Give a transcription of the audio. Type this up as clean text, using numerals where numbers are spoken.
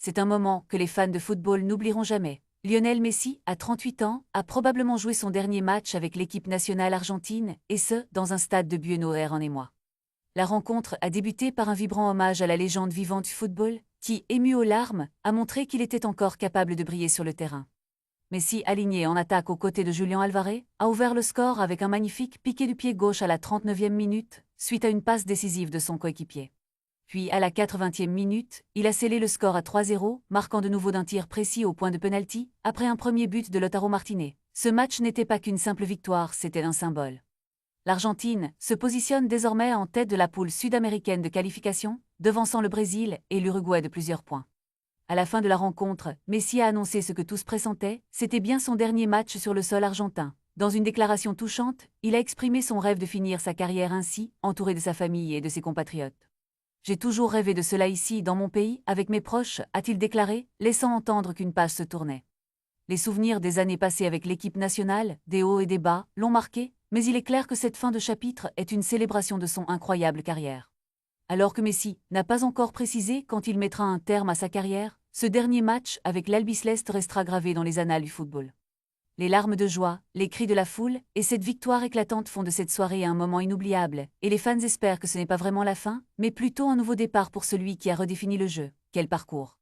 C'est un moment que les fans de football n'oublieront jamais. Lionel Messi, à 38 ans, a probablement joué son dernier match avec l'équipe nationale argentine, et ce, dans un stade de Buenos Aires en émoi. La rencontre a débuté par un vibrant hommage à la légende vivante du football, qui, ému aux larmes, a montré qu'il était encore capable de briller sur le terrain. Messi, aligné en attaque aux côtés de Julián Alvarez, a ouvert le score avec un magnifique piqué du pied gauche à la 39e minute, suite à une passe décisive de son coéquipier. Puis, à la 80e minute, il a scellé le score à 3-0, marquant de nouveau d'un tir précis au point de penalty, après un premier but de Lautaro Martinez. Ce match n'était pas qu'une simple victoire, c'était un symbole. L'Argentine se positionne désormais en tête de la poule sud-américaine de qualification, devançant le Brésil et l'Uruguay de plusieurs points. À la fin de la rencontre, Messi a annoncé ce que tous pressentaient, c'était bien son dernier match sur le sol argentin. Dans une déclaration touchante, il a exprimé son rêve de finir sa carrière ainsi, entouré de sa famille et de ses compatriotes. « J'ai toujours rêvé de cela ici, dans mon pays, avec mes proches », a-t-il déclaré, laissant entendre qu'une page se tournait. Les souvenirs des années passées avec l'équipe nationale, des hauts et des bas, l'ont marqué, mais il est clair que cette fin de chapitre est une célébration de son incroyable carrière. Alors que Messi n'a pas encore précisé quand il mettra un terme à sa carrière, ce dernier match avec l'Albiceleste restera gravé dans les annales du football. Les larmes de joie, les cris de la foule et cette victoire éclatante font de cette soirée un moment inoubliable, et les fans espèrent que ce n'est pas vraiment la fin, mais plutôt un nouveau départ pour celui qui a redéfini le jeu. Quel parcours!